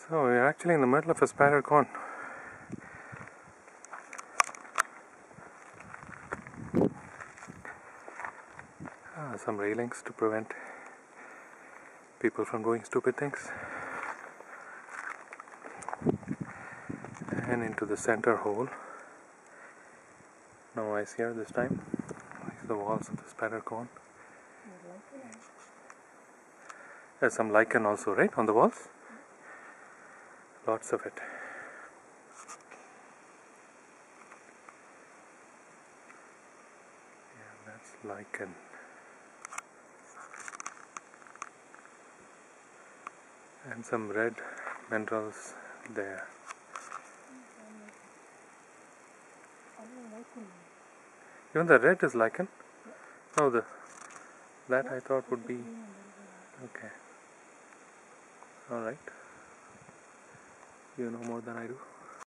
So we're actually in the middle of a spider cone. Some railings to prevent people from doing stupid things. And into the center hole. No ice here this time. These are the walls of the spider cone. There's some lichen also, right, on the walls? Lots of it. Yeah, that's lichen. And some red minerals there. Even the red is lichen? No, that I thought would be okay. Alright. You know more than I do.